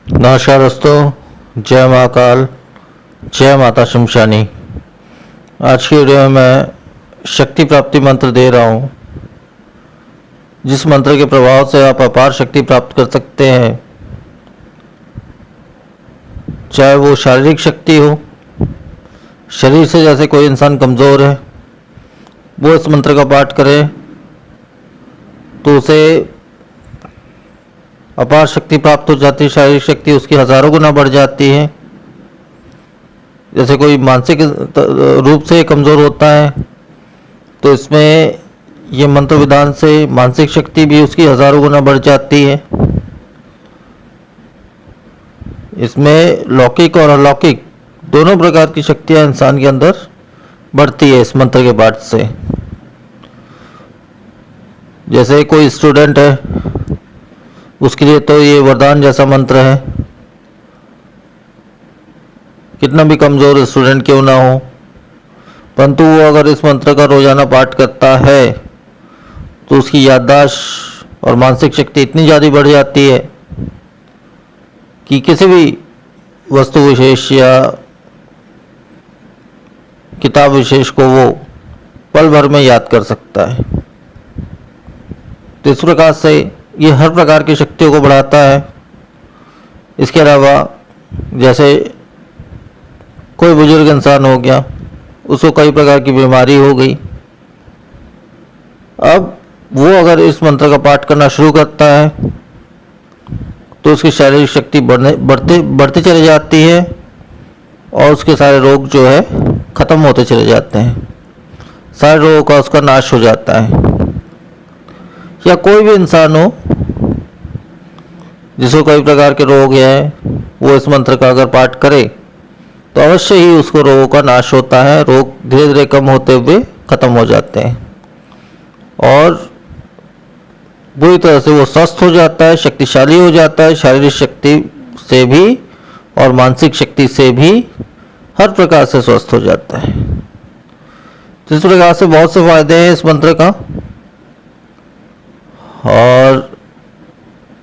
नमस्कार दोस्तों, जय महाकाल, जय माता शमशानी। आज की वीडियो में मैं शक्ति प्राप्ति मंत्र दे रहा हूँ, जिस मंत्र के प्रभाव से आप अपार शक्ति प्राप्त कर सकते हैं। चाहे वो शारीरिक शक्ति हो, शरीर से जैसे कोई इंसान कमज़ोर है, वो इस मंत्र का पाठ करे तो उसे अपार शक्ति प्राप्त हो जाती है। शारीरिक शक्ति उसकी हजारों गुना बढ़ जाती है। जैसे कोई मानसिक रूप से कमज़ोर होता है तो इसमें ये मंत्र विधान से मानसिक शक्ति भी उसकी हजारों गुना बढ़ जाती है। इसमें लौकिक और अलौकिक दोनों प्रकार की शक्तियाँ इंसान के अंदर बढ़ती है इस मंत्र के पाठ से। जैसे कोई स्टूडेंट है, उसके लिए तो ये वरदान जैसा मंत्र है। कितना भी कमज़ोर स्टूडेंट क्यों ना हो, परंतु वो अगर इस मंत्र का रोजाना पाठ करता है तो उसकी याददाश्त और मानसिक शक्ति इतनी ज़्यादा बढ़ जाती है कि किसी भी वस्तु विशेष या किताब विशेष को वो पल भर में याद कर सकता है। तो इस प्रकार से ये हर प्रकार की शक्तियों को बढ़ाता है। इसके अलावा जैसे कोई बुजुर्ग इंसान हो गया, उसको कई प्रकार की बीमारी हो गई, अब वो अगर इस मंत्र का पाठ करना शुरू करता है तो उसकी शारीरिक शक्ति बढ़ती चली जाती है और उसके सारे रोग जो है ख़त्म होते चले जाते हैं। सारे रोगों का उसका नाश हो जाता है। या कोई भी इंसान हो जिसको कई प्रकार के रोग हैं, वो इस मंत्र का अगर पाठ करे तो अवश्य ही उसको रोगों का नाश होता है। रोग धीरे धीरे कम होते हुए ख़त्म हो जाते हैं और बुरी तरह से वो स्वस्थ हो जाता है, शक्तिशाली हो जाता है। शारीरिक शक्ति से भी और मानसिक शक्ति से भी हर प्रकार से स्वस्थ हो जाता है। तो इस प्रकार से बहुत से फायदे हैं इस मंत्र का। और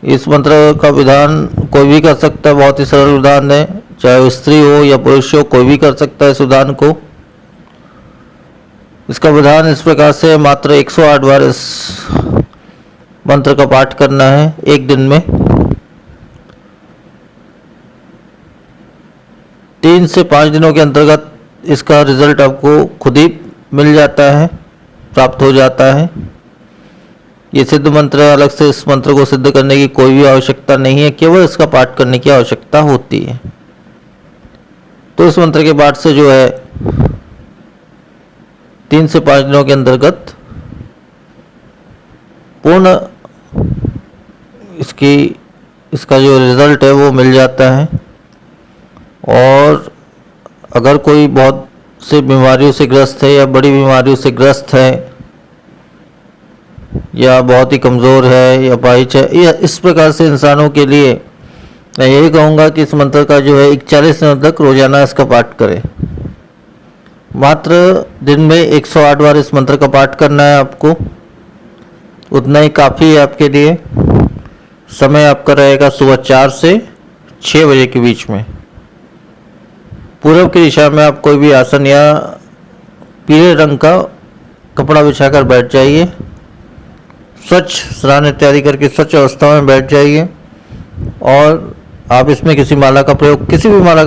इस मंत्र का विधान कोई भी कर सकता है, बहुत ही सरल विधान है। चाहे वो स्त्री हो या पुरुष हो, कोई भी कर सकता है इस विधान को। इसका विधान इस प्रकार से मात्र 108 बार इस मंत्र का पाठ करना है एक दिन में। 3 से 5 दिनों के अंतर्गत इसका रिजल्ट आपको खुद ही मिल जाता है, प्राप्त हो जाता है। ये सिद्ध मंत्र है, अलग से इस मंत्र को सिद्ध करने की कोई भी आवश्यकता नहीं है, केवल इसका पाठ करने की आवश्यकता होती है। तो इस मंत्र के पाठ से जो है 3 से 5 दिनों के अंतर्गत पूर्ण इसका जो रिजल्ट है वो मिल जाता है। और अगर कोई बहुत से बीमारियों से ग्रस्त है या बड़ी बीमारियों से ग्रस्त है या बहुत ही कमज़ोर है या अपाहिज है, या इस प्रकार से इंसानों के लिए मैं यही कहूँगा कि इस मंत्र का जो है 41 दिनों तक रोजाना इसका पाठ करें। मात्र दिन में 108 बार इस मंत्र का पाठ करना है आपको, उतना ही काफ़ी है आपके लिए। समय आपका रहेगा सुबह 4 से 6 बजे के बीच में। पूर्व की दिशा में आप कोई भी आसन या पीले रंग का कपड़ा बिछाकर बैठ जाइए। स्वच्छ स्नान इत्यादि करके स्वच्छ अवस्था में बैठ जाइए। और आप इसमें किसी भी माला का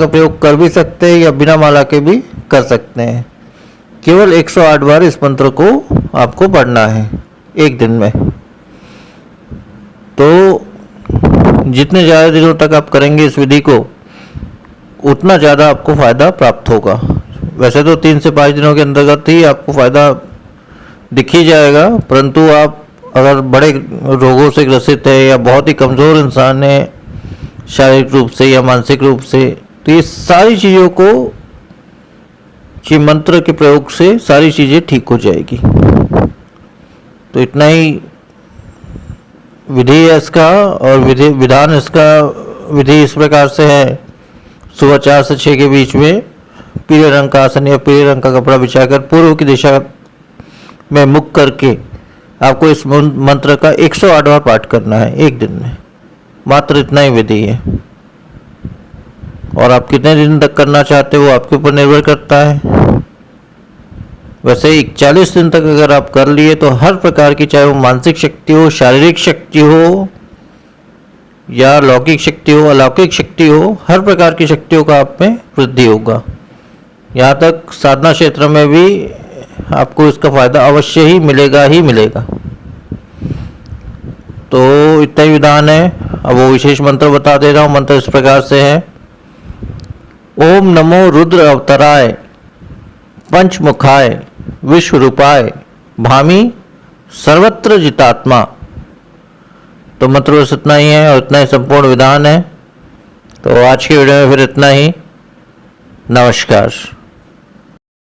प्रयोग कर भी सकते हैं या बिना माला के भी कर सकते हैं। केवल 108 बार इस मंत्र को आपको पढ़ना है एक दिन में। तो जितने ज़्यादा दिनों तक आप करेंगे इस विधि को, उतना ज़्यादा आपको फ़ायदा प्राप्त होगा। वैसे तो 3 से 5 दिनों के अंतर्गत ही आपको फ़ायदा दिख ही जाएगा, परंतु आप अगर बड़े रोगों से ग्रसित है या बहुत ही कमज़ोर इंसान है शारीरिक रूप से या मानसिक रूप से, तो ये सारी चीज़ों को ये मंत्र के प्रयोग से सारी चीज़ें ठीक हो जाएगी। तो इतना ही विधि है इसका। और विधान इसका विधि इस प्रकार से है। सुबह 4 से 6 के बीच में पीले रंग का आसन या पीले रंग का कपड़ा बिछाकर पूर्व की दिशा में मुख करके आपको इस मंत्र का 108 बार पाठ करना है एक दिन में। मात्र इतना ही विधि है। और आप कितने दिन तक करना चाहते हो वो आपके ऊपर निर्भर करता है। वैसे 41 दिन तक अगर आप कर लिए तो हर प्रकार की, चाहे वो मानसिक शक्ति हो, शारीरिक शक्ति हो, या लौकिक शक्ति हो, अलौकिक शक्ति हो, हर प्रकार की शक्तियों का आप में वृद्धि होगा। यहाँ तक साधना क्षेत्र में भी आपको इसका फायदा अवश्य ही मिलेगा। तो इतना ही विधान है। अब वो विशेष मंत्र बता दे रहा हूँ। मंत्र इस प्रकार से है। ओम नमो रुद्र अवतराय पंचमुखाय विश्व रूपाय भामी सर्वत्र जितात्मा। तो मंत्र बस इतना ही है और इतना ही संपूर्ण विधान है। तो आज की वीडियो में फिर इतना ही। नमस्कार।